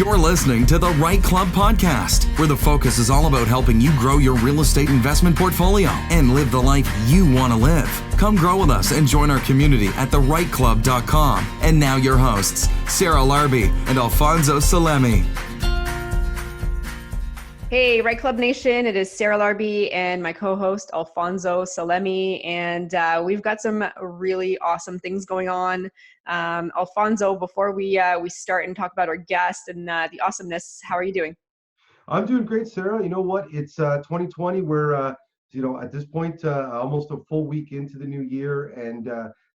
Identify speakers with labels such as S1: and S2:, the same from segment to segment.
S1: You're listening to the REITE Club podcast, where the focus is all about helping you grow your real estate investment portfolio and live the life you want to live. Come grow with us and join our community at thereiteclub.com. And now your hosts, Sarah Larby and Alfonso Salemi.
S2: Hey, REITE Club Nation, it is Sarah Larby and my co-host Alfonso Salemi, and we've got some really awesome things going on. Alfonso, before we start and talk about our guest and the awesomeness, how are you doing?
S3: I'm doing great, Sarah. You know what? It's 2020. We're, at this point, almost a full week into the new year, and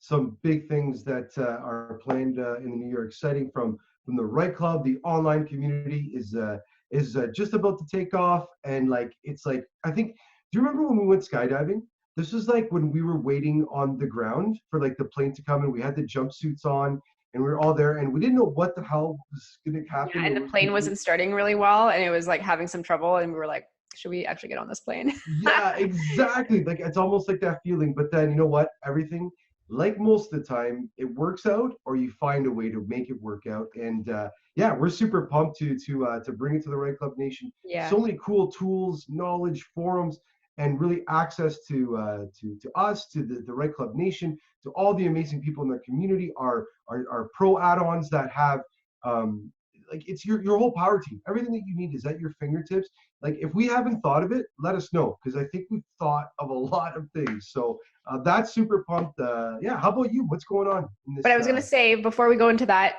S3: some big things that are planned in the new year. Exciting from the REITE Club. The online community is just about to take off, and it's like, I think, do you remember when we went skydiving? This was like when we were waiting on the ground for the plane to come, and we had the jumpsuits on, and we were all there, and we didn't know what the hell was going to happen.
S2: Yeah, and the plane wasn't starting really well, and it was having some trouble, and we were like, should we actually get on this plane?
S3: Yeah, exactly. It's almost like that feeling, but then you know what? Everything, like most of the time, it works out, or you find a way to make it work out. And yeah, we're super pumped to bring it to the REITE Club Nation.
S2: Yeah.
S3: So many cool tools, knowledge, forums, and really access to us, to the REITE Club Nation, to all the amazing people in their community, our pro add-ons that have it's your whole power team. Everything that you need is at your fingertips. If we haven't thought of it, let us know, because I think we've thought of a lot of things. So that's super pumped. Yeah, how about you? What's going on in this?
S2: But I was going to say, before we go into that,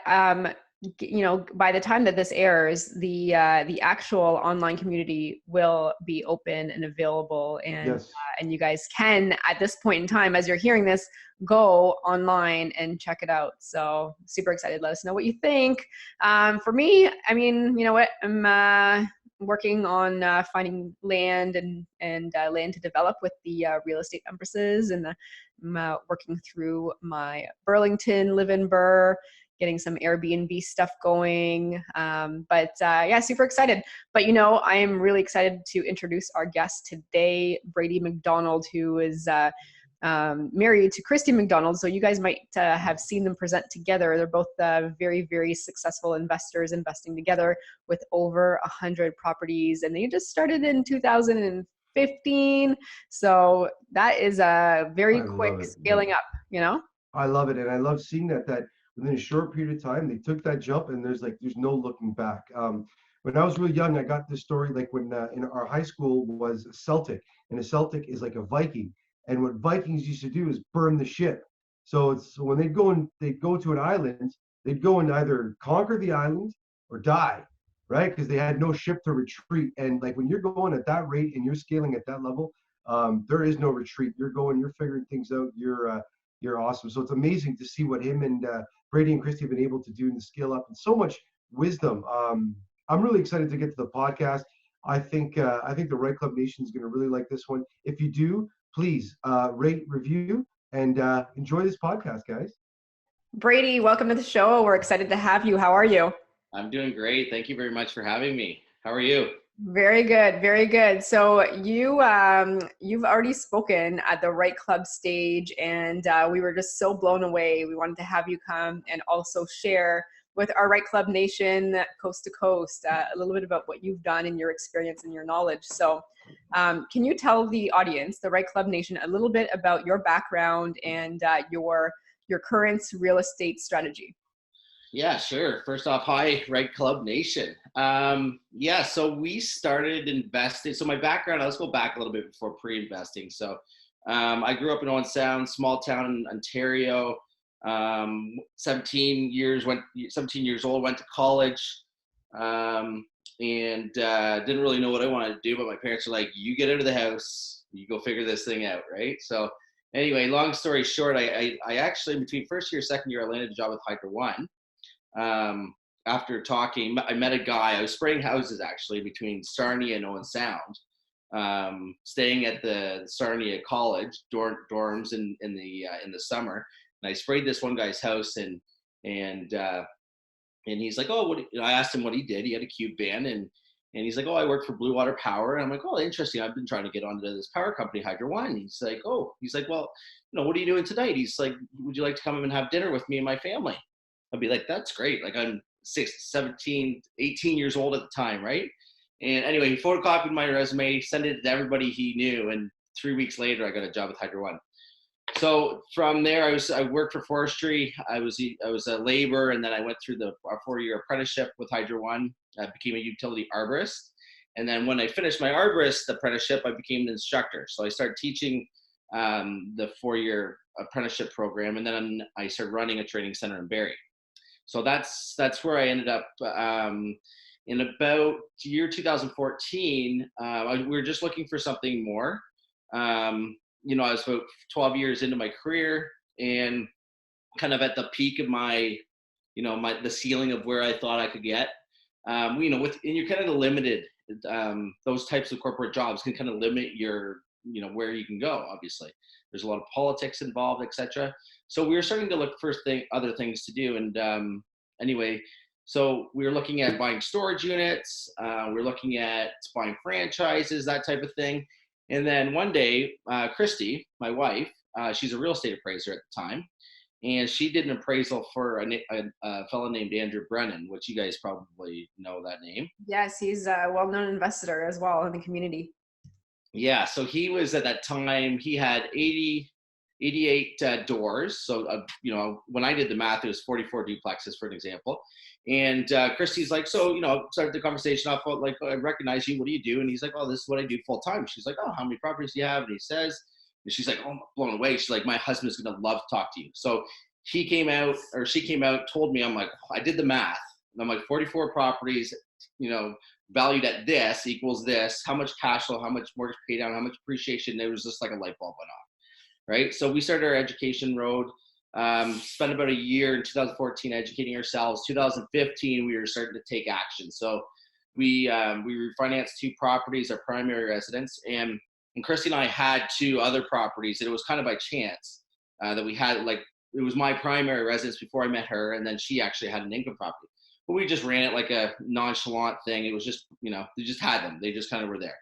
S2: by the time that this airs, the actual online community will be open and available, and
S3: Yes.
S2: And you guys can, at this point in time, as you're hearing this, go online and check it out. So super excited. Let us know what you think. For me, I mean, you know what? I'm working on finding land and land to develop with the real estate empresses, and I'm working through my Burlington live-in Burr, getting some Airbnb stuff going. But yeah, super excited. But I am really excited to introduce our guest today, Brady McDonald, who is married to Kristy McDonald. So you guys might have seen them present together. They're both very, very successful investors, investing together with over 100 properties. And they just started in 2015. So that is a very quick scaling up,
S3: I love it. And I love seeing that within a short period of time, they took that jump, and there's no looking back. When I was really young, I got this story, when in our high school was a Celtic, and a Celtic is like a Viking. And what Vikings used to do is burn the ship. So when they'd go to an island, they'd go and either conquer the island or die, right? Because they had no ship to retreat. And when you're going at that rate and you're scaling at that level, there is no retreat. You're figuring things out. You're awesome. So it's amazing to see what him and Brady and Kristy have been able to do and scale up, and so much wisdom. I'm really excited to get to the podcast. I think the REITE Club Nation is going to really like this one. If you do, please rate, review, and enjoy this podcast, guys.
S2: Brady, welcome to the show. We're excited to have you. How are you?
S4: I'm doing great. Thank you very much for having me. How are you?
S2: Very good, very good. So you've already spoken at the REITE Club stage, and we were just so blown away. We wanted to have you come and also share with our REITE Club Nation, coast to coast, a little bit about what you've done and your experience and your knowledge. So can you tell the audience, the REITE Club Nation, a little bit about your background and your current real estate strategy?
S4: Yeah, sure. First off, hi, REITE Club Nation. Yeah, so we started investing. So my background, let's go back a little bit before pre-investing. So I grew up in Owen Sound, small town in Ontario. 17 years old, went to college, and didn't really know what I wanted to do, but my parents were like, you get out of the house, you go figure this thing out, right? So anyway, long story short, I actually, between first year, second year, I landed a job with Hydro One. After talking, I met a guy. I was spraying houses actually between Sarnia and Owen Sound, staying at the Sarnia College dorms in the summer. And I sprayed this one guy's house, and he's like, oh, I asked him what he did. He had a cube van, and he's like, oh, I work for Blue Water Power. And I'm like, oh, interesting. I've been trying to get onto this power company, Hydro One. He's like, well, what are you doing tonight? He's like, would you like to come and have dinner with me and my family? I'd be like, that's great. Like, I'm 18 years old at the time, right? And anyway, he photocopied my resume, sent it to everybody he knew, and 3 weeks later, I got a job with Hydro One. So from there, I worked for forestry. I was a labor, and then I went through our 4-year apprenticeship with Hydro One. I became a utility arborist, and then when I finished my arborist apprenticeship, I became an instructor. So I started teaching the 4-year apprenticeship program, and then I started running a training center in Barrie. So that's where I ended up. In about year 2014, we were just looking for something more. You know, I was about 12 years into my career and kind of at the peak of my, you know, the ceiling of where I thought I could get. You know, and you're kind of limited. Those types of corporate jobs can kind of limit your, you know, where you can go. Obviously, there's a lot of politics involved, etc. So we were starting to look for other things to do. And anyway, so we were looking at buying storage units. We were looking at buying franchises, that type of thing. And then one day, Kristy, my wife, she's a real estate appraiser at the time, and she did an appraisal for a fellow named Andrew Brennan, which you guys probably know that name.
S2: Yes, he's a well-known investor as well in the community.
S4: Yeah, so he was at that time, he had 88 doors. So, you know, when I did the math, it was 44 duplexes, for an example. And Kristy's like, so, you know, started the conversation off, like, I recognize you, what do you do? And he's like, oh, this is what I do full time. She's like, oh, how many properties do you have? And he says, and she's like, oh, I'm blown away. She's like, my husband's going to love to talk to you. So she came out, told me, I'm like, I did the math. And I'm like, 44 properties, you know, valued at this equals this, how much cash flow, how much mortgage pay down, how much appreciation. It was just like a light bulb went off. Right. So we started our education road, spent about a year in 2014 educating ourselves. 2015, we were starting to take action. So we refinanced 2 properties, our primary residence, and Kristy and I had 2 other properties. And it was kind of by chance that we had, like, it was my primary residence before I met her, and then she actually had an income property. But we just ran it like a nonchalant thing. It was just, you know, they just had them. They just kind of were there.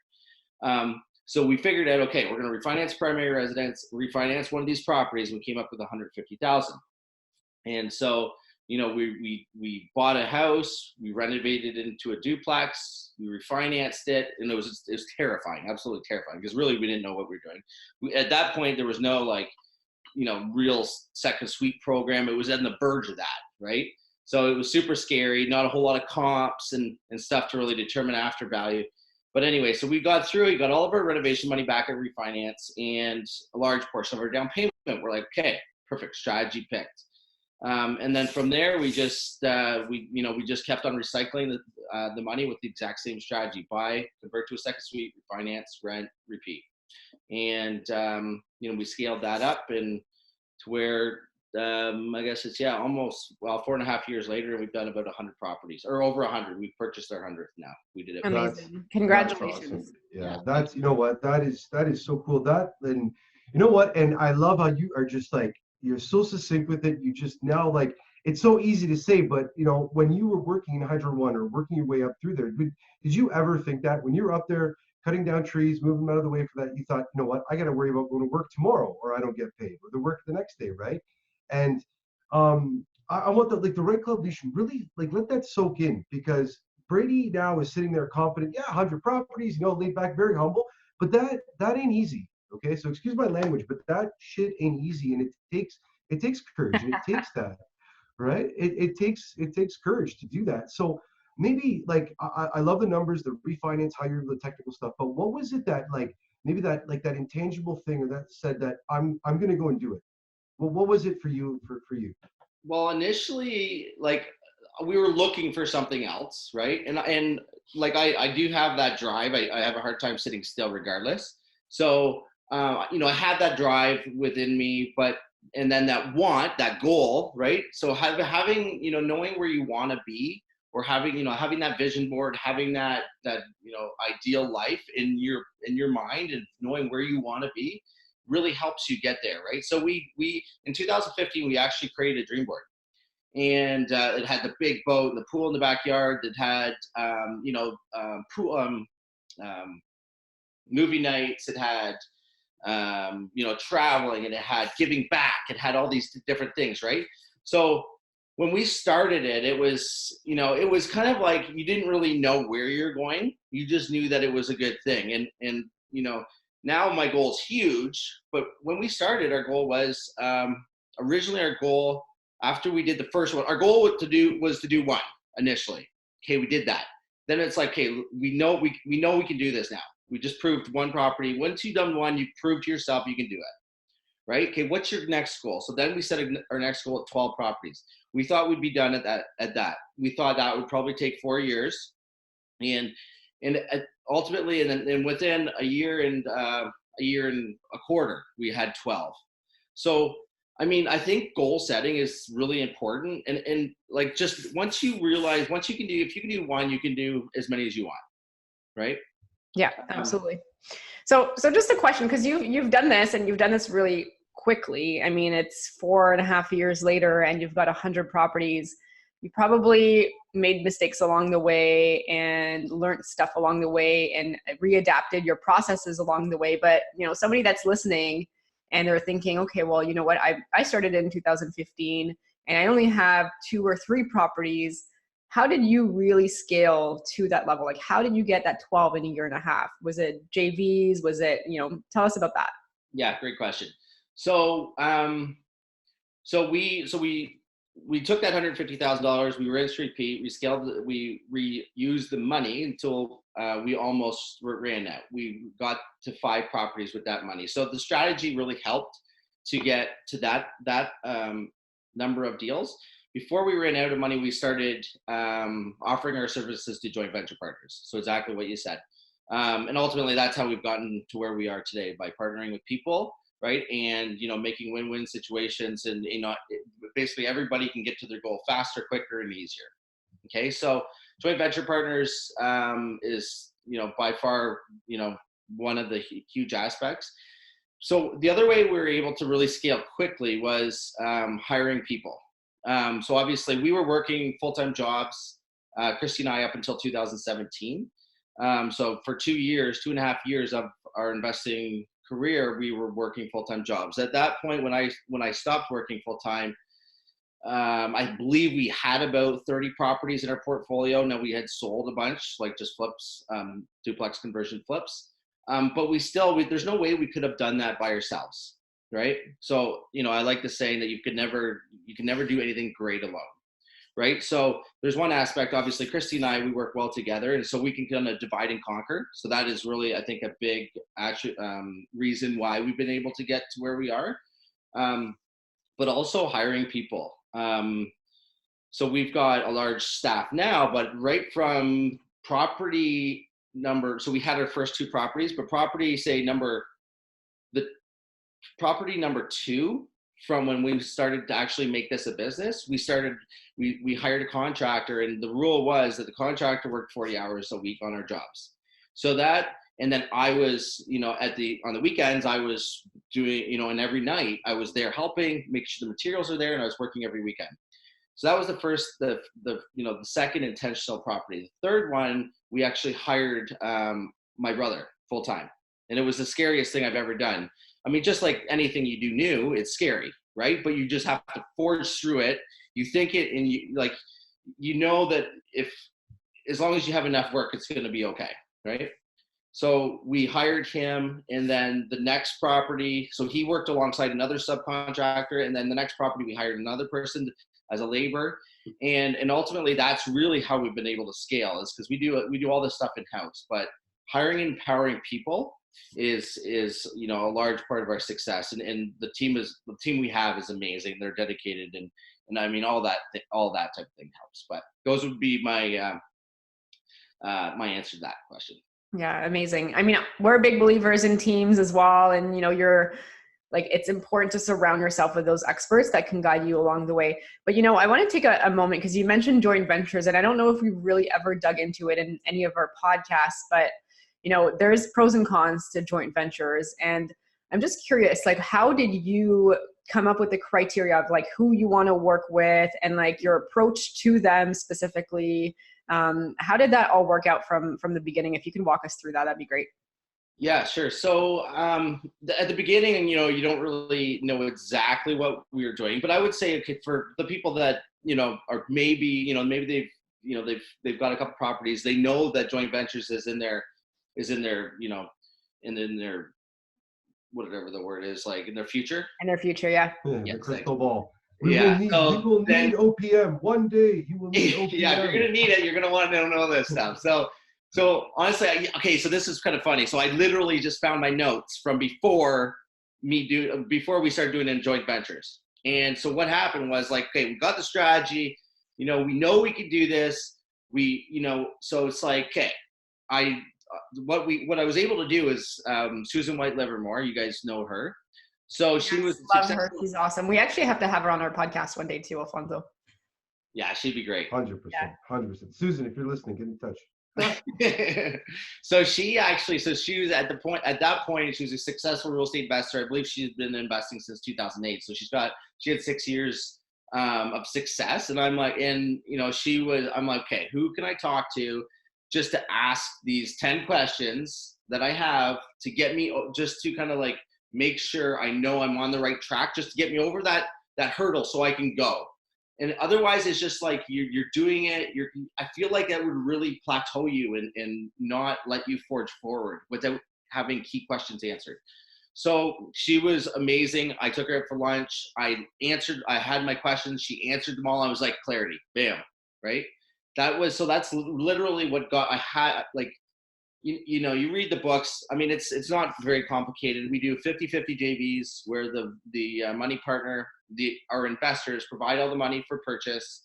S4: So we figured out, okay, we're going to refinance primary residence, refinance one of these properties. We came up with $150,000. And so, you know, we bought a house, we renovated it into a duplex, we refinanced it, and it was terrifying, absolutely terrifying, because really we didn't know what we were doing. At that point, there was no, like, you know, real second suite program. It was on the verge of that, right? So it was super scary, not a whole lot of comps and stuff to really determine after value. But anyway, so we got through, we got all of our renovation money back at refinance and a large portion of our down payment. We're like, okay, perfect, strategy picked. And then from there, we just kept on recycling the money with the exact same strategy: buy, convert to a second suite, refinance, rent, repeat. And you know, we scaled that up and to where I guess it's almost 4.5 years later, we've done about 100 properties, or over 100. We've purchased our 100th now. We did it.
S2: Amazing! Congratulations.
S3: That's awesome. Yeah, that's, you know what, that is so cool. That, and you know what, and I love how you are just like, you're so succinct with it. You just now, like, it's so easy to say, but you know, when you were working in Hydro One or working your way up through there, did you ever think that when you were up there cutting down trees, moving them out of the way for that, you thought, you know what, I got to worry about going to work tomorrow or I don't get paid, or the work the next day, right? And I want that, like, the REITE Club, you should really, like, let that soak in, because Brady now is sitting there confident, 100 properties, you know, laid back, very humble, but that ain't easy. Okay, so excuse my language, but that shit ain't easy, and it takes courage, and it takes that, right? It takes courage to do that. So maybe, like, I love the numbers, the refinance, how you're the technical stuff, but what was it that, like, maybe that, like, that intangible thing, or that said that I'm gonna go and do it? Well, what was it for you? For you?
S4: Well, initially, like, we were looking for something else, right? And like, I do have that drive. I have a hard time sitting still, regardless. So you know, I had that drive within me, and then that want, that goal, right? So having, you know, knowing where you want to be, or having that vision board, having that you know, ideal life in your mind, and knowing where you want to be, really helps you get there, right? So we in 2015, we actually created a dream board, and it had the big boat and the pool in the backyard. It had movie nights. It had you know, traveling, and it had giving back. It had all these different things, right? So when we started it, it was, it was kind of like you didn't really know where you're going. You just knew that it was a good thing. And now my goal is huge, but when we started, our goal was, originally our goal after we did the first one, our goal was to do one initially. Okay, we did that. Then it's like, okay, we know we can do this now. We just proved one property. Once you've done one, you prove to yourself you can do it, right? Okay, what's your next goal? So then we set our next goal at 12 properties. We thought we'd be done at that. We thought that would probably take 4 years, and ultimately, and then within a year and a quarter, we had 12. So I mean, I think goal setting is really important, and like just once you realize, if you can do one, you can do as many as you want, right?
S2: Yeah, absolutely. So just a question, because you've done this and you've done this really quickly. I mean, it's 4.5 years later and you've got 100 properties. You probably made mistakes along the way and learned stuff along the way and readapted your processes along the way. But, somebody that's listening and they're thinking, okay, well, you know what? I started in 2015 and I only have 2 or 3 properties. How did you really scale to that level? Like, how did you get that 12 in a year and a half? Was it JVs? Was it, tell us about that.
S4: Yeah, great question. So, we took that $150,000. We raised repeat. We scaled. We reused the money until we almost ran out. We got to 5 properties with that money. So the strategy really helped to get to that number of deals. Before we ran out of money, we started offering our services to joint venture partners. So exactly what you said. And ultimately, that's how we've gotten to where we are today, by partnering with people, right? And, making win-win situations, and, basically everybody can get to their goal faster, quicker, and easier. Okay. So joint venture partners is, by far, one of the huge aspects. So the other way we were able to really scale quickly was hiring people. So obviously we were working full-time jobs, Kristy and I, up until 2017. So for 2.5 years of our investing career, we were working full-time jobs. At that point, when I stopped working full-time, I believe we had about 30 properties in our portfolio. Now, we had sold a bunch, like just flips, duplex conversion flips. But there's no way we could have done that by ourselves, right? So, I like the saying that you can never do anything great alone, right? So there's one aspect, obviously, Kristy and I, we work well together, and so we can kind of divide and conquer. So that is really, I think, a big reason why we've been able to get to where we are. But also hiring people. So we've got a large staff now, but right from property number, so we had our first 2 properties, but property number 2, from when we started to actually make this a business, we hired a contractor, and the rule was that the contractor worked 40 hours a week on our jobs. So that, and then I was, on the weekends, I was doing, and every night I was there helping make sure the materials are there, and I was working every weekend. So that was the second intentional property. The third one, we actually hired my brother full time, and it was the scariest thing I've ever done. I mean, just like anything you do new, it's scary, right? But you just have to forge through it. You think it, and that as long as you have enough work, it's going to be okay, right? So we hired him, and then the next property, so he worked alongside another subcontractor, and then the next property we hired another person as a laborer, and ultimately that's really how we've been able to scale, is because we do all this stuff in house. But hiring and empowering people is a large part of our success, and the team we have is amazing. They're dedicated, and I mean all that type of thing helps. But those would be my my answer to that question.
S2: Yeah, amazing. I mean, we're big believers in teams as well. And, you're like, it's important to surround yourself with those experts that can guide you along the way. But, I want to take a moment, because you mentioned joint ventures, and I don't know if we really ever dug into it in any of our podcasts, but, there's pros and cons to joint ventures. And I'm just curious, like, how did you come up with the criteria of like who you want to work with and like your approach to them specifically? How did that all work out from the beginning? If you can walk us through that, that'd be great.
S4: Yeah, sure. So at the beginning, you don't really know exactly what we were doing, but I would say, okay, for the people that or maybe they've got a couple properties. They know that joint ventures is in their, and in their, whatever the word is, like in their future.
S2: In their future, yeah.
S3: The crystal ball.
S4: We will need
S3: OPM one day. You will need OPM.
S4: Yeah, if you're gonna need it, you're gonna want to know this stuff. So honestly, so this is kind of funny. So I literally just found my notes from before we started doing in joint ventures. And so what happened was like, okay, we got the strategy. We know we could do this. So it's like, okay, what I was able to do is Susan White Livermore. You guys know her. So she was
S2: love her. She's awesome. We actually have to have her on our podcast one day too, Alfonso.
S4: Yeah, she'd be great.
S3: 100%. 100%. Susan, if you're listening, get in touch.
S4: So she was at that point, she was a successful real estate investor. I believe she's been investing since 2008. So she had 6 years of success. And I'm like, okay, who can I talk to just to ask these 10 questions that I have to get me, just to kind of like make sure I know I'm on the right track, just to get me over that hurdle so I can go. And otherwise, it's just like you're doing it. I feel like that would really plateau you and not let you forge forward without having key questions answered. So she was amazing. I took her out for lunch. I had my questions. She answered them all. I was like, clarity, bam, right? That's literally what I had, like, you read the books. I mean, it's not very complicated. We do 50-50 JVs where the money partner, our investors provide all the money for purchase.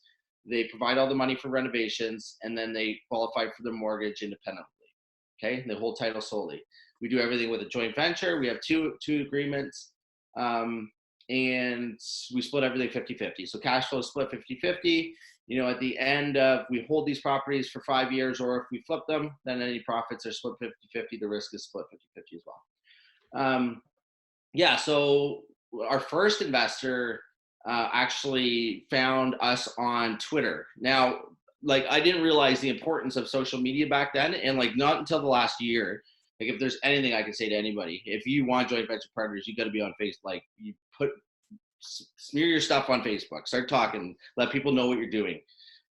S4: They provide all the money for renovations, and then they qualify for the mortgage independently. Okay. And they hold title solely. We do everything with a joint venture. We have two agreements. And we split everything 50-50. So cash flow is split 50-50. At the end of, we hold these properties for 5 years, or if we flip them, then any profits are split 50-50. The risk is split 50-50 as well. So our first investor actually found us on Twitter. Now, like, I didn't realize the importance of social media back then, and like not until the last year. Like, if there's anything I can say to anybody, if you want joint venture partners, you got to be on Facebook. Like, smear your stuff on Facebook, start talking, let people know what you're doing.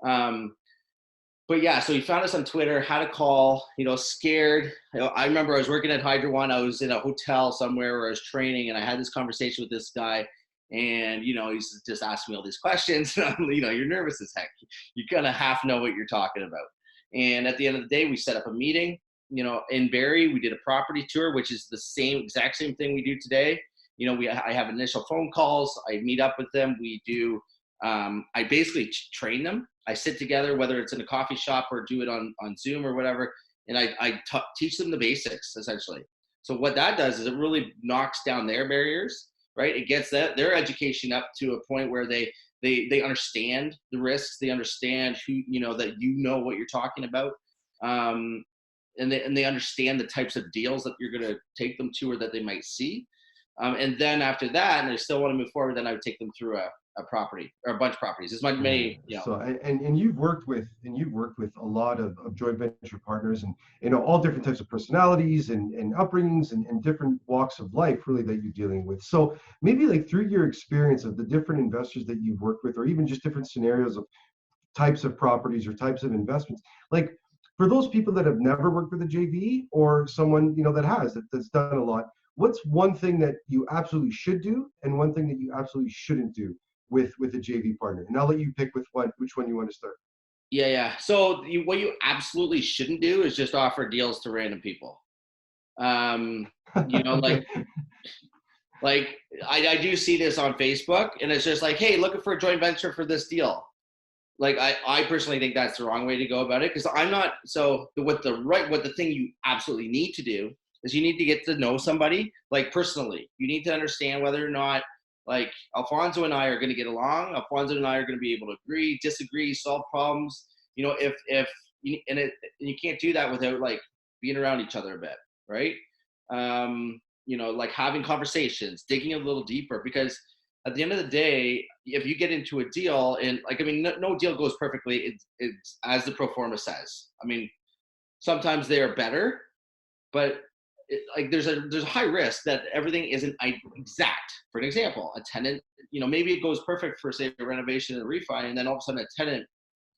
S4: But yeah, so he found us on Twitter, had a call, scared. I remember I was working at Hydro One. I was in a hotel somewhere where I was training, and I had this conversation with this guy, and he's just asking me all these questions. You're nervous as heck. You kind of half know what you're talking about. And at the end of the day, we set up a meeting. In Barrie, we did a property tour, which is the exact same thing we do today. I have initial phone calls. I meet up with them. We do, I basically train them. I sit together, whether it's in a coffee shop or do it on Zoom or whatever. And I teach them the basics, essentially. So what that does is it really knocks down their barriers, right? It gets their education up to a point where they understand the risks. They understand that what you're talking about. And they understand the types of deals that you're going to take them to or that they might see. And then after that, and they still want to move forward, then I would take them through a property or a bunch of properties. As many,
S3: So, and you've worked with a lot of joint venture partners, and all different types of personalities and upbringings and different walks of life, really, that you're dealing with. So maybe, like, through your experience of the different investors that you've worked with, or even just different scenarios of types of properties or types of investments, like, for those people that have never worked with a JV, or someone that's done a lot, what's one thing that you absolutely should do and one thing that you absolutely shouldn't do with a JV partner? And I'll let you pick which one you want to start.
S4: Yeah. So what you absolutely shouldn't do is just offer deals to random people. Like I do see this on Facebook, and it's just like, hey, looking for a joint venture for this deal. Like, I personally think that's the wrong way to go about it, because I'm not. So what the thing you absolutely need to do is you need to get to know somebody, like, personally. You need to understand whether or not, like, Alfonso and I are going to get along. Alfonso and I are going to be able to agree, disagree, solve problems. And you can't do that without, like, being around each other a bit, right? Like having conversations, digging a little deeper, because at the end of the day, if you get into a deal, and no deal goes perfectly. It's as the pro forma says. I mean, sometimes they are better, but like there's a high risk that everything isn't exact. For an example, a tenant, maybe it goes perfect for say a renovation and refi, and then all of a sudden a tenant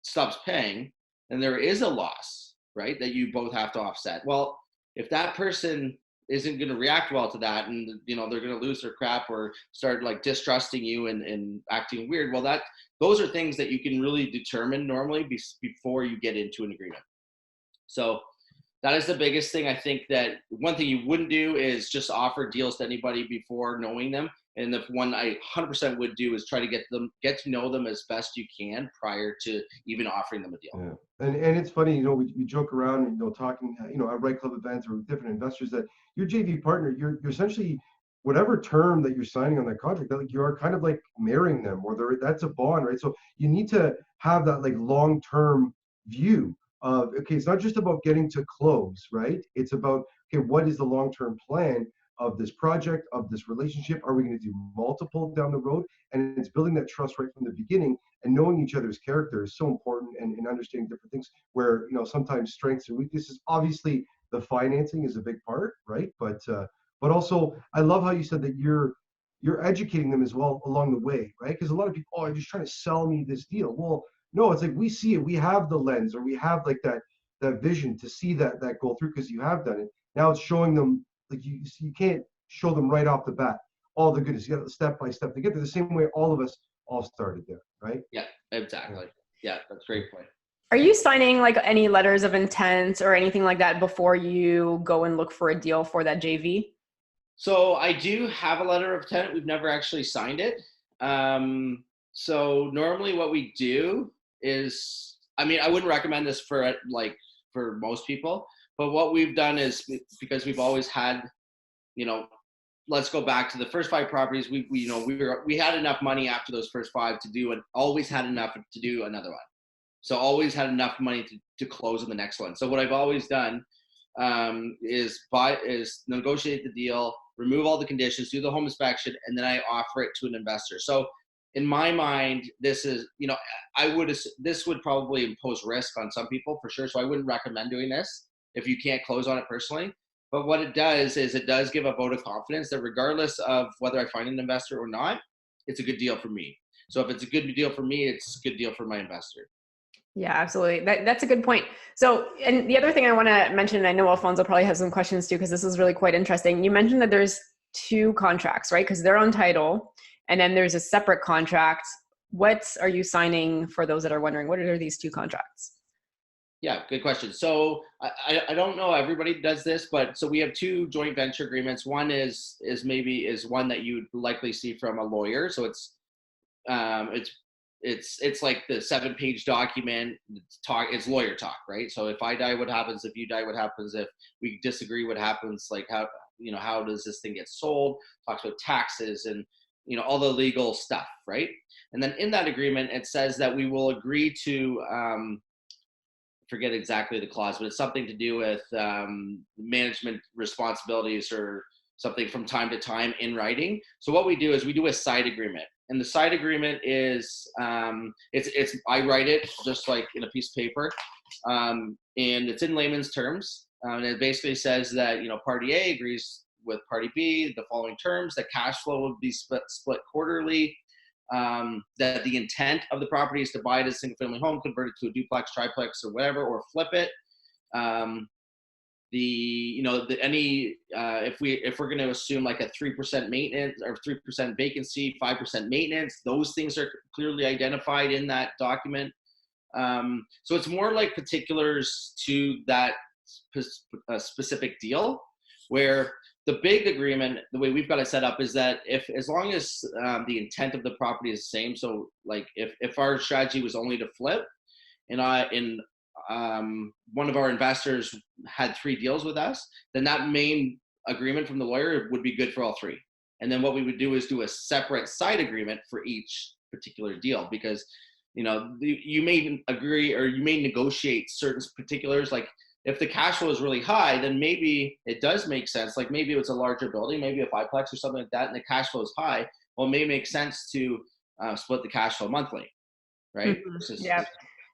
S4: stops paying, and there is a loss, right? That you both have to offset. Well, if that person isn't going to react well to that, and they're going to lose their crap or start like distrusting you and acting weird, well, those are things that you can really determine normally before you get into an agreement. So that is the biggest thing. I think that one thing you wouldn't do is just offer deals to anybody before knowing them. And the one I 100% would do is try to get to know them as best you can prior to even offering them a deal.
S3: Yeah. And it's funny, we joke around and, talking, at REITE Club events or with different investors that your JV partner, you're essentially, whatever term that you're signing on that contract, that like you are kind of like marrying them, or that's a bond, right? So you need to have that like long-term view of, okay, it's not just about getting to close, right? It's about, okay, what is the long-term plan of this project, of this relationship? Are we going to do multiple down the road? And it's building that trust right from the beginning, and knowing each other's character is so important, and understanding different things where, sometimes strengths and weaknesses. Obviously, the financing is a big part, right? But also, I love how you said that you're educating them as well along the way, right? Because a lot of people, oh, you're just trying to sell me this deal. Well, no, it's like we see it, we have the lens, or we have like that vision to see that goal through, because you have done it. Now it's showing them, like you can't show them right off the bat all the goodness. You got to step by step to get there, the same way all of us all started there, right?
S4: Yeah, exactly. Yeah, that's a great point.
S2: Are you signing like any letters of intent or anything like that before you go and look for a deal for that JV?
S4: So I do have a letter of intent. We've never actually signed it. So normally what we do is, I wouldn't recommend this for most people, but what we've done is, because we've always had, let's go back to the first 5 properties. We had enough money after those first 5 to do, and always had enough to do another one. So always had enough money to close on the next one. So what I've always done is negotiate the deal, remove all the conditions, do the home inspection, and then I offer it to an investor. So in my mind, this is, this would probably impose risk on some people for sure. So I wouldn't recommend doing this if you can't close on it personally. But what it does is it does give a vote of confidence that regardless of whether I find an investor or not, it's a good deal for me. So if it's a good deal for me, it's a good deal for my investor.
S2: Yeah, absolutely. That's a good point. So, and the other thing I want to mention, and I know Alfonso probably has some questions too, because this is really quite interesting. You mentioned that there's 2 contracts, right? Because they're on title, and then there's a separate contract. What are you signing, for those that are wondering? What are these 2 contracts?
S4: Yeah, good question. So I don't know everybody does this, but so we have 2 joint venture agreements. One is one that you'd likely see from a lawyer. So it's like the 7-page document. It's lawyer talk, right? So if I die, what happens? If you die, what happens? If we disagree, what happens? Like how does this thing get sold? Talks about taxes and all the legal stuff, right? And then in that agreement, it says that we will agree to forget exactly the clause, but it's something to do with management responsibilities or something from time to time in writing. So what we do is we do a side agreement, and the side agreement is I write it just like in a piece of paper, and it's in layman's terms, and it basically says that party A agrees with party B the following terms: that cash flow would be split quarterly. That the intent of the property is to buy it as a single family home, convert it to a duplex, triplex, or whatever, or flip it. If we're going to assume like a 3% maintenance or 3% vacancy, 5% maintenance, those things are clearly identified in that document. So it's more like particulars to that specific deal, where the big agreement, the way we've got it set up, is that as long as the intent of the property is the same, so like if our strategy was only to flip, and one of our investors had 3 deals with us, then that main agreement from the lawyer would be good for all 3. And then what we would do is do a separate side agreement for each particular deal, because you may agree or you may negotiate certain particulars. Like if the cash flow is really high, then maybe it does make sense. Like maybe it's a larger building, maybe a 5-plex or something like that, and the cash flow is high. Well, it may make sense to split the cash flow monthly, right?
S2: Yeah.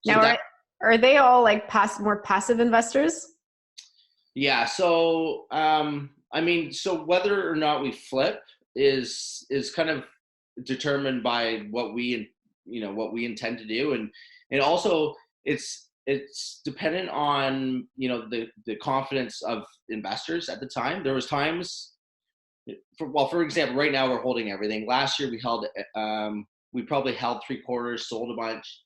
S2: Now, are they all like more passive investors?
S4: Yeah. So, I mean, so whether or not we flip is kind of determined by what what we intend to do, and also it's dependent on the confidence of investors at the time. There was times, for example, right now we're holding everything. Last year we probably held three quarters, sold a bunch.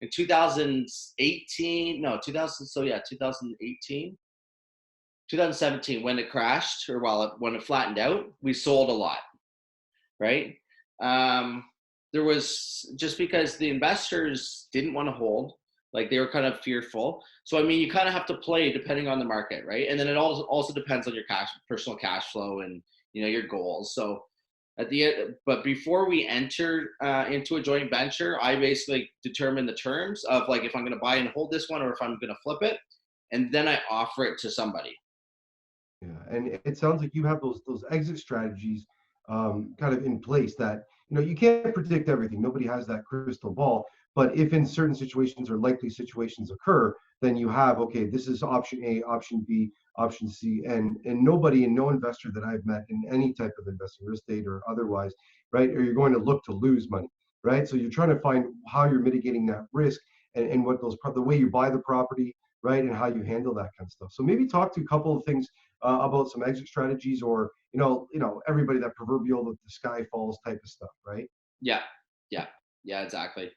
S4: In 2018, no, 2000, so yeah, 2018. 2017 when it crashed, or when it flattened out, we sold a lot, right? There was, just because the investors didn't want to hold, like they were kind of fearful. So I mean, you kind of have to play depending on the market, right? And then it also depends on your personal cash flow, and your goals. So at the end, but before we enter into a joint venture, I basically determine the terms of, like, if I'm going to buy and hold this one, or if I'm going to flip it, and then I offer it to somebody.
S3: Yeah, and it sounds like you have those exit strategies kind of in place that, you can't predict everything. Nobody has that crystal ball. But if in certain situations or likely situations occur, then you have, okay, this is option A, option B, option C, and nobody and no investor that I've met in any type of investing, real estate or otherwise, right? Or you're going to look to lose money, right? So you're trying to find how you're mitigating that risk, and what the way you buy the property, right, and how you handle that kind of stuff. So maybe talk to a couple of things about some exit strategies, or everybody, that proverbial that the sky falls type of stuff, right?
S4: Yeah, yeah, exactly.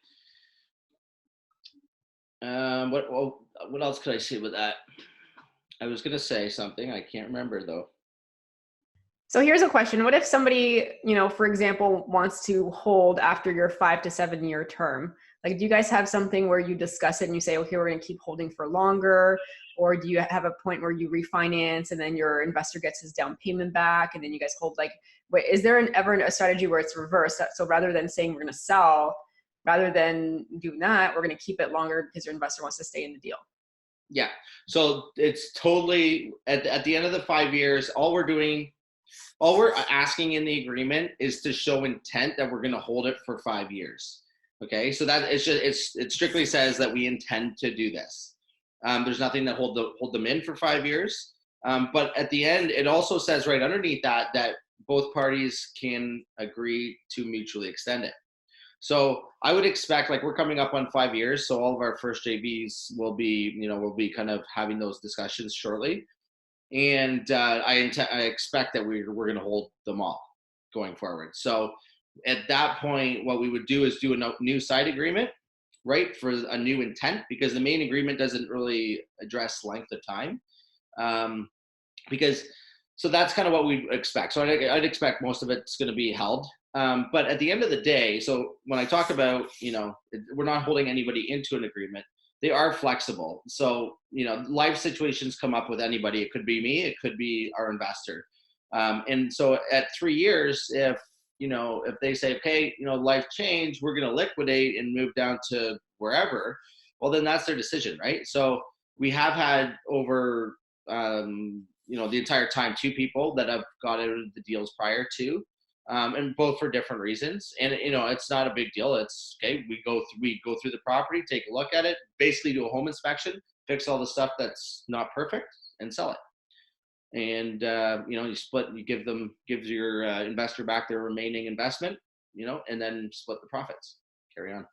S4: What else could I say with that? I was gonna say something, I can't remember though.
S2: So here's a question. What if somebody, for example, wants to hold after your 5 to 7 year term? Like, do you guys have something where you discuss it and you say, okay, we're going to keep holding for longer? Or do you have a point where you refinance and then your investor gets his down payment back and then you guys hold, like, wait, is there ever a strategy where it's reversed? So rather than saying we're going to sell, rather than doing that, we're going to keep it longer because your investor wants to stay in the deal?
S4: Yeah. So it's totally, at the end of the 5 years, all we're asking in the agreement is to show intent that we're going to hold it for 5 years. Okay. So that it strictly says that we intend to do this. There's nothing that hold them in for 5 years. But at the end, it also says right underneath that both parties can agree to mutually extend it. So I would expect, like, we're coming up on 5 years, so all of our first JVs will be kind of having those discussions shortly. And I expect that we're going to hold them all going forward. So at that point, what we would do is do a new side agreement, right, for a new intent, because the main agreement doesn't really address length of time. So that's kind of what we expect. So I'd expect most of it's going to be held. But at the end of the day, so when I talk about, we're not holding anybody into an agreement, they are flexible. So, life situations come up with anybody. It could be me, it could be our investor. And so at 3 years, if they say, okay, life changed, we're going to liquidate and move down to wherever, well, then that's their decision, right? So we have had over, the entire time, 2 people that have got out of the deals prior to, and both for different reasons. And it's not a big deal. It's okay. We go through the property, take a look at it, basically do a home inspection, fix all the stuff that's not perfect, and sell it. And you split. You give your investor back their remaining investment, and then split the profits. Carry on.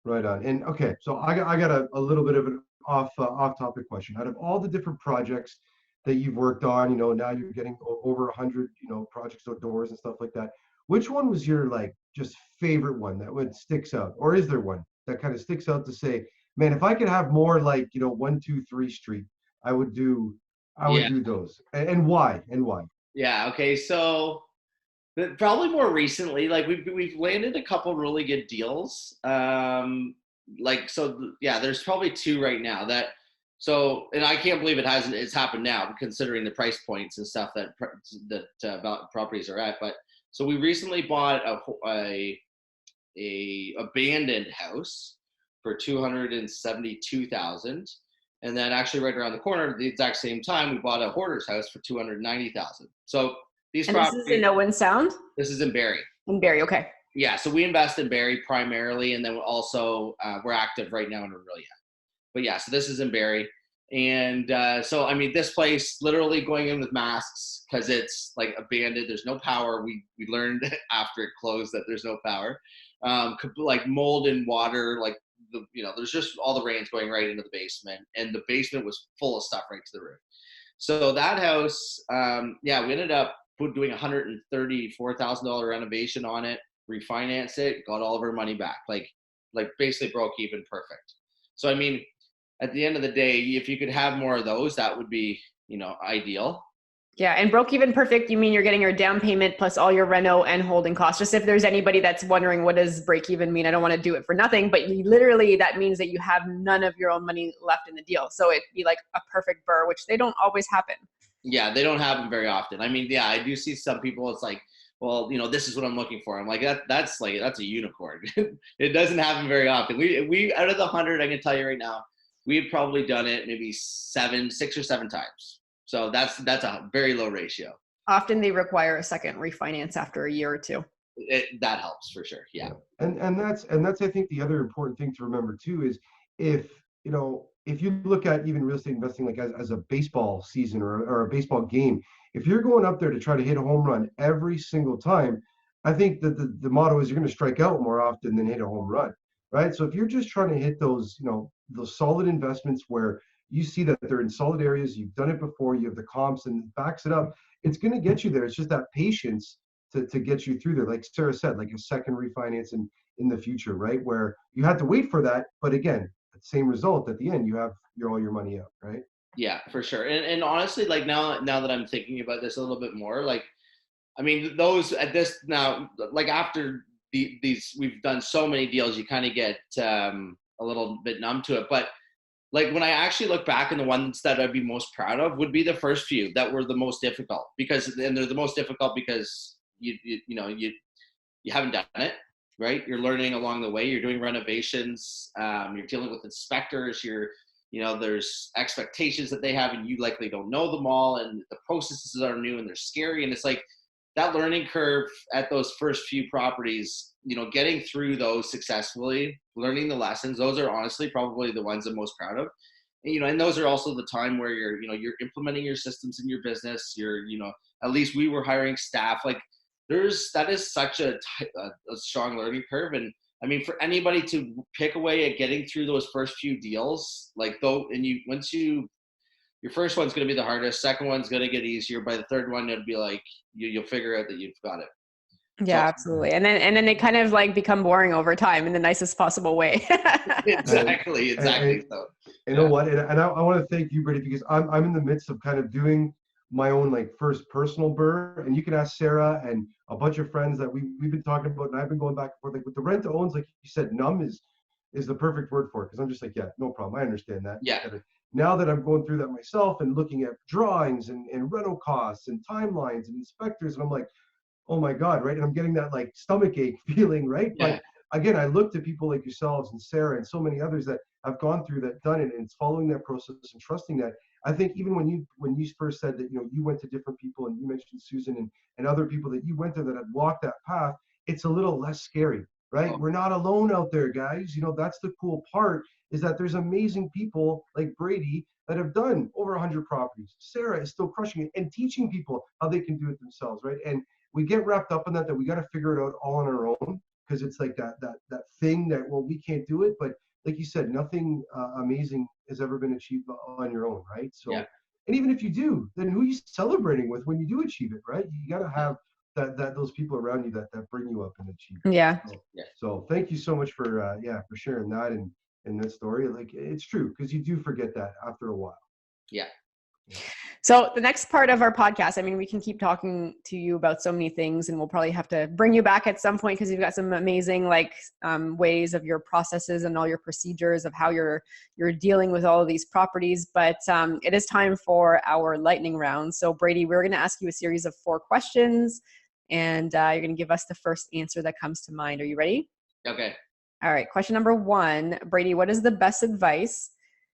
S3: Right on. And okay, so I got a little bit of an off topic question. Out of all the different projects that you've worked on, now you're getting over 100, projects outdoors and stuff like that. Which one was your, like, just favorite one that sticks out, or is there one that kind of sticks out to say, man, if I could have more, like, 1, 2, 3 Street, I would do those, and why?
S4: Yeah. Okay. So probably more recently, like we've landed a couple really good deals. There's probably 2 right now that. So, and I can't believe it's happened now, considering the price points and stuff that properties are at. But so we recently bought a abandoned house for $272,000, and then actually right around the corner, at the exact same time, we bought a hoarder's house for $290,000. So these properties. This is in
S2: Owen Sound.
S4: This is in Barrie.
S2: In Barrie, okay.
S4: Yeah, so we invest in Barrie primarily, and then also we're active right now in Orillia. But yeah, so this is in Barrie. And so, I mean, this place literally going in with masks because it's like abandoned. There's no power. We learned after it closed that there's no power. Like mold and water, like there's just all the rains going right into the basement, and the basement was full of stuff right to the roof. So that house, we ended up doing $134,000 renovation on it, refinance it, got all of our money back, like basically broke even, perfect. So I mean, at the end of the day, if you could have more of those, that would be, ideal.
S2: Yeah. And broke even perfect, you mean you're getting your down payment plus all your reno and holding costs. Just if there's anybody that's wondering, what does break even mean? I don't want to do it for nothing, but literally that means that you have none of your own money left in the deal. So it'd be like a perfect burr, which they don't always happen.
S4: Yeah, they don't have them very often. I mean, yeah, I do see some people, it's like, well, this is what I'm looking for. I'm like, that's a unicorn. It doesn't happen very often. We out of the 100, I can tell you right now, we've probably done it maybe 6 or 7 times. So that's a very low ratio.
S2: Often they require a second refinance after a year or two.
S4: That helps for sure. Yeah.
S3: And that's I think the other important thing to remember too is if you look at even real estate investing like as a baseball season or a baseball game, if you're going up there to try to hit a home run every single time, I think that the motto is you're going to strike out more often than hit a home run, right? So if you're just trying to hit those those solid investments where you see that they're in solid areas, you've done it before, you have the comps and it backs it up, it's going to get you there. It's just that patience to get you through there. Like Sarah said, like a second refinance in the future, right? Where you had to wait for that, but again, same result at the end, you have all your money out, right?
S4: Yeah, for sure. And honestly, like now that I'm thinking about this a little bit more, like, I mean, those at this now, like after these, we've done so many deals, you kind of get a little bit numb to it. But like when I actually look back, and the ones that I'd be most proud of would be the first few that were the most difficult, and they're the most difficult because you haven't done it, right? You're learning along the way. You're doing renovations. You're dealing with inspectors. There's expectations that they have, and you likely don't know them all, and the processes are new and they're scary. And it's like that learning curve at those first few properties, getting through those successfully, learning the lessons. Those are honestly probably the ones I'm most proud of. And those are also the time where you're implementing your systems in your business. At least we were hiring staff. Like that is such a strong learning curve. And I mean, for anybody to pick away at getting through those first few deals, like your first one's going to be the hardest. Second one's going to get easier. By the third one, it'll be like, you'll figure out that you've got it.
S2: Yeah, absolutely. And then they kind of like become boring over time in the nicest possible way.
S4: Exactly.
S3: So, you know what? And I want to thank you, Brady, because I'm in the midst of kind of doing my own like first personal burr, and you can ask Sarah and a bunch of friends that we've been talking about, and I've been going back and forth. Like with the rent to owns, like you said, numb is the perfect word for it, because I'm just like, yeah, no problem. I understand that.
S4: Yeah.
S3: Now that I'm going through that myself and looking at drawings and rental costs and timelines and inspectors, and I'm like, oh my God, right? And I'm getting that like stomach ache feeling, right?
S4: Yeah.
S3: But again, I look to people like yourselves and Sarah and so many others that have gone through that, done it, and it's following that process and trusting that. I think even when you first said that, you went to different people, and you mentioned Susan and other people that you went to that had walked that path, it's a little less scary, right?
S4: Oh.
S3: We're not alone out there, guys. That's the cool part, is that there's amazing people like Brady that have done over 100 properties. Sarah is still crushing it and teaching people how they can do it themselves, right? And we get wrapped up in that we got to figure it out all on our own, because it's like that thing that, well, we can't do it. But like you said, nothing amazing has ever been achieved on your own, right? So, yeah. And even if you do, then who are you celebrating with when you do achieve it, right? You got to have those people around you that bring you up and achieve it.
S2: Yeah.
S3: So thank you so much for sharing that and that story. Like, it's true, because you do forget that after a while.
S4: Yeah.
S2: So the next part of our podcast, I mean, we can keep talking to you about so many things, and we'll probably have to bring you back at some point, because you've got some amazing ways of your processes and all your procedures of how you're dealing with all of these properties. But it is time for our lightning round. So Brady, we're going to ask you a series of 4 questions, and you're going to give us the first answer that comes to mind. Are you ready?
S4: Okay.
S2: All right. Question number 1, Brady, what is the best advice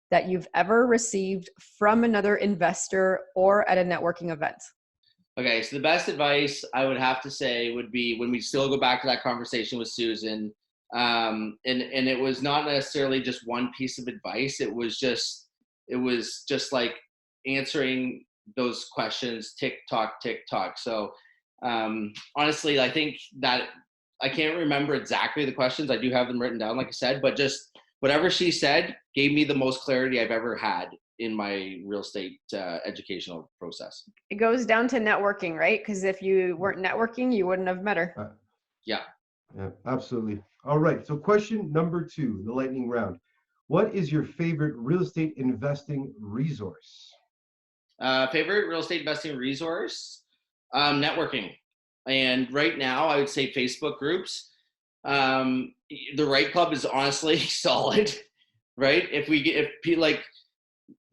S2: that you've ever received from another investor or at a networking event?
S4: Okay, so the best advice I would have to say would be when we still go back to that conversation with Susan, and it was not necessarily just one piece of advice. It was just it was just like answering those questions, tick tock. So honestly, I think that I can't remember exactly the questions. I do have them written down, like I said, but just whatever she said gave me the most clarity I've ever had in my real estate educational process.
S2: It goes down to networking, right? Because if you weren't networking, you wouldn't have met her.
S4: Yeah.
S3: Yeah, absolutely. All right. So question number 2, the lightning round. What is your favorite real estate investing resource?
S4: Favorite real estate investing resource? Networking. And right now, I would say Facebook groups. The REITE Club is honestly solid, right? If like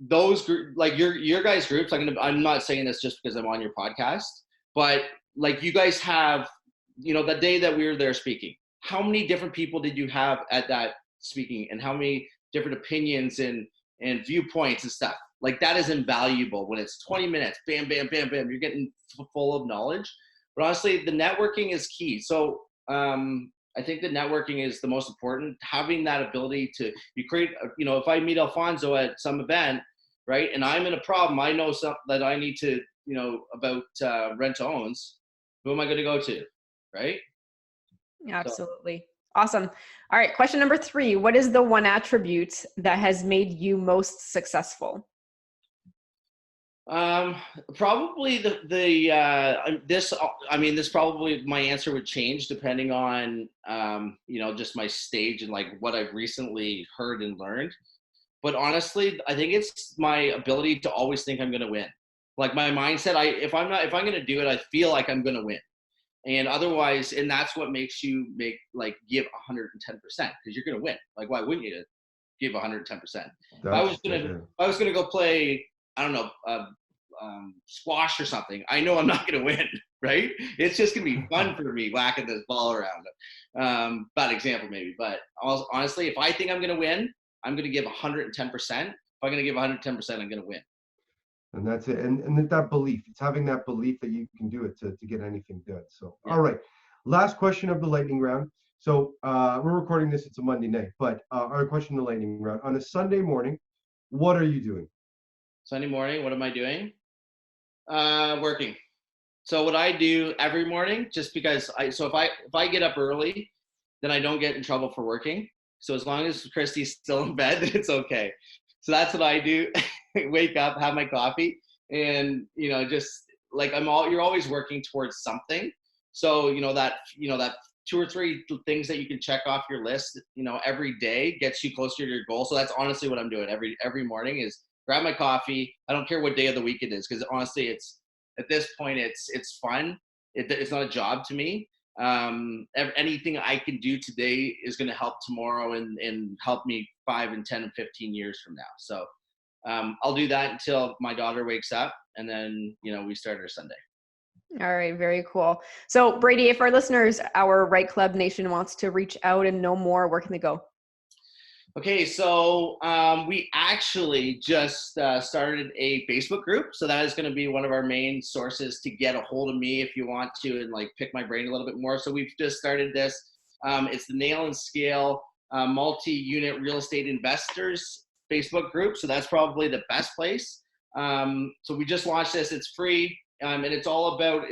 S4: those like your guys' groups, I'm not saying this just because I'm on your podcast, but like you guys have, the day that we were there speaking, how many different people did you have at that speaking, and how many different opinions and viewpoints and stuff? Like that is invaluable when it's 20 minutes, bam, bam, bam, bam, you're getting full of knowledge. But honestly, the networking is key. So I think the networking is the most important. Having that ability to, you create, if I meet Alfonso at some event, right, and I'm in a problem, I know something that I need to, about rent to owns, who am I going to go to, right?
S2: Absolutely. Awesome. All right. Question number 3. What is the one attribute that has made you most successful?
S4: Probably this probably my answer would change depending on, just my stage and like what I've recently heard and learned. But honestly, I think it's my ability to always think I'm going to win. Like my mindset, if I'm going to do it, I feel like I'm going to win. And otherwise, and that's what makes you give 110% because you're going to win. Like, why wouldn't you give 110%? If I was going to go play, I don't know, squash or something, I know I'm not going to win, right? It's just going to be fun for me whacking this ball around. Bad example maybe, but honestly, if I think I'm going to win, I'm going to give 110%. If I'm going to give 110%, I'm going to win.
S3: And that's it. And that belief, it's having that belief that you can do it to get anything done. So, yeah. All right. Last question of the lightning round. So we're recording this, it's a Monday night, but our question in the lightning round, on a Sunday morning, what are you doing?
S4: Sunday morning, what am I doing? Working. So what I do every morning, just because if I get up early, then I don't get in trouble for working. So as long as Kristy's still in bed, it's okay. So that's what I do. Wake up, have my coffee, and just like you're always working towards something. So that 2 or 3 things that you can check off your list, every day gets you closer to your goal. So that's honestly what I'm doing every morning is grab my coffee. I don't care what day of the week it is, because honestly, it's at this point it's fun. It's not a job to me. Anything I can do today is going to help tomorrow and help me 5 and 10 and 15 years from now. So I'll do that until my daughter wakes up, and then we start our Sunday.
S2: All right, very cool. So Brady, if our listeners, our REITE Club Nation wants to reach out and know more, where can they go?
S4: Okay, so we actually just started a Facebook group. So that is going to be one of our main sources to get a hold of me if you want to and pick my brain a little bit more. So we've just started this. It's the Nail and Scale Multi-Unit Real Estate Investors Facebook group. So that's probably the best place. So we just launched this. It's free, and it's all about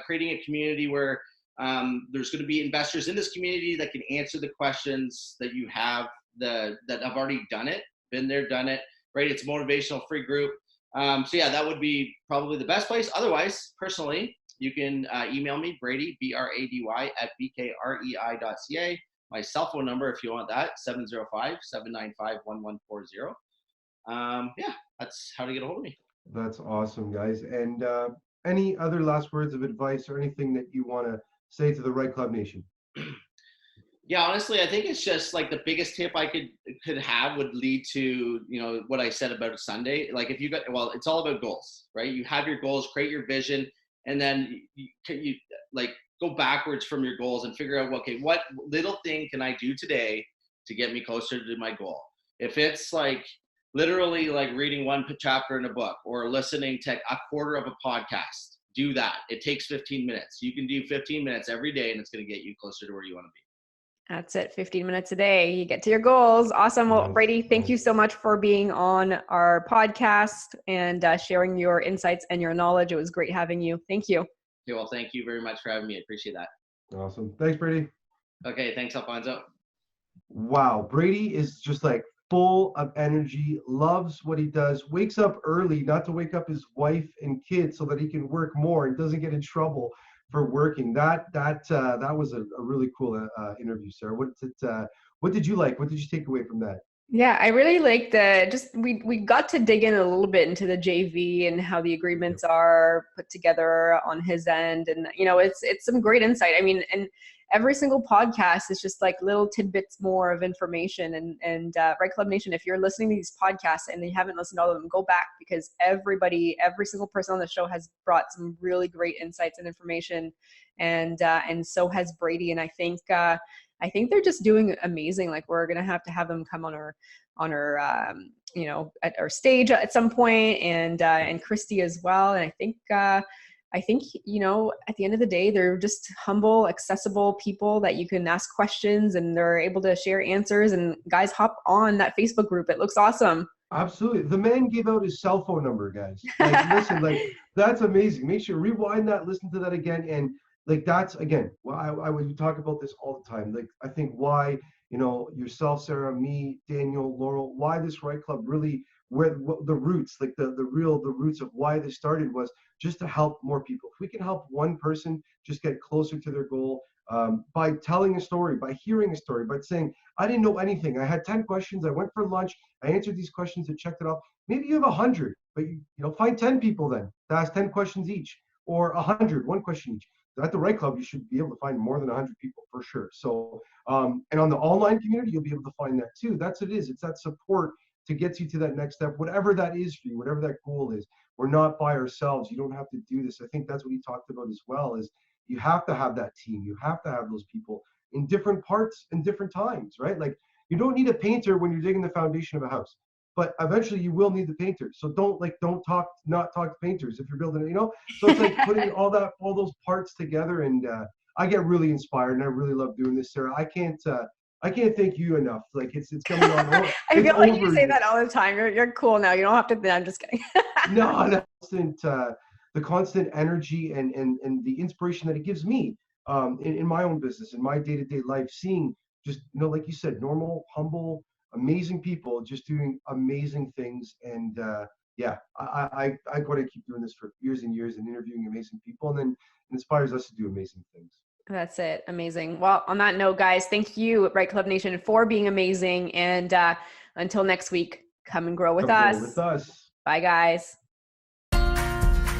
S4: creating a community where there's going to be investors in this community that can answer the questions that you have that have already been there, done it, right? It's a motivational free group. So yeah, that would be probably the best place. Otherwise, personally, you can email me, Brady, BRADY @bkrei.ca. My cell phone number, if you want that, 705-795-1140. Yeah, that's how to get a hold of me.
S3: That's awesome, guys. And any other last words of advice or anything that you want to say to the REITE Club Nation?
S4: Yeah, honestly, I think it's just the biggest tip I could have would lead to, what I said about Sunday. If you it's all about goals, right? You have your goals, create your vision, and then you go backwards from your goals and figure out, okay, what little thing can I do today to get me closer to my goal? If it's literally reading 1 chapter in a book or listening to a quarter of a podcast, do that. It takes 15 minutes. You can do 15 minutes every day, and it's going to get you closer to where you want to be.
S2: That's it. 15 minutes a day. You get to your goals. Awesome. Well,
S3: Nice,
S2: Brady, thank you
S3: nice.
S2: so much for being on our podcast and sharing your insights and your knowledge. It was great having you. Thank you.
S4: Okay, well, thank you very much for having me. I appreciate that.
S3: Awesome. Thanks, Brady.
S4: Okay, thanks, Alfonso.
S3: Wow, Brady is just like full of energy, loves what he does, wakes up early, not to wake up his wife and kids so that he can work more and doesn't get in trouble for working. That was a really cool interview, Sarah. What did you like? What did you take away from that?
S2: Yeah, I really like we got to dig in a little bit into the JV and how the agreements are put together on his end. And, it's some great insight. I mean, and every single podcast is just like little tidbits more of information. And Right Club Nation, if you're listening to these podcasts and you haven't listened to all of them, go back, because every single person on the show has brought some really great insights and information. And so has Brady. And I think they're just doing amazing. Like, we're going to have them come on our at our stage at some point, and Kristy as well. And I think at the end of the day, they're just humble, accessible people that you can ask questions and they're able to share answers. And guys, hop on that Facebook group. It looks awesome.
S3: Absolutely. The man gave out his cell phone number, guys. Like, listen, like, that's amazing. Make sure rewind that, listen to that again. And like, that's, again, well, I would talk about this all the time. Like, I think why, yourself, Sarah, me, Daniel, Laurel, why this REITE Club really, where the roots, like the roots of why this started was just to help more people. If we can help one person just get closer to their goal, by telling a story, by hearing a story, by saying, I didn't know anything. I had 10 questions. I went for lunch. I answered these questions and checked it off. Maybe you have 100, but find 10 people then to ask 10 questions each, or 100, one question each. At the REITE Club, you should be able to find more than 100 people for sure. So, and on the online community, you'll be able to find that too. That's what it is. It's that support to get you to that next step, whatever that is for you, whatever that goal is. We're not by ourselves. You don't have to do this. I think that's what he talked about as well, is you have to have that team. You have to have those people in different parts and different times, right? Like, you don't need a painter when you're digging the foundation of a house, but eventually you will need the painter. So don't talk to painters if you're building it, So it's like putting all those parts together. And I get really inspired, and I really love doing this, Sarah. I can't thank you enough. Like, it's coming on.
S2: I feel like you say that all the time. You're cool now. You don't have to. I'm just kidding.
S3: No, the constant energy and the inspiration that it gives me in my own business, in my day-to-day life, seeing just, like you said, normal, humble, amazing people just doing amazing things. And I got to keep doing this for years and years and interviewing amazing people, and then it inspires us to do amazing things.
S2: That's it. Amazing. Well, on that note, guys, thank you, REITE Club Nation, for being amazing. And until next week, come and grow with us. Bye, guys.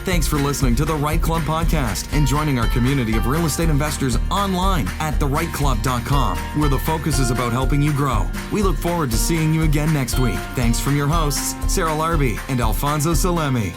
S1: Thanks for listening to the REITE Club podcast and joining our community of real estate investors online at thereiteclub.com, where the focus is about helping you grow. We look forward to seeing you again next week. Thanks from your hosts, Sarah Larby and Alfonso Salemi.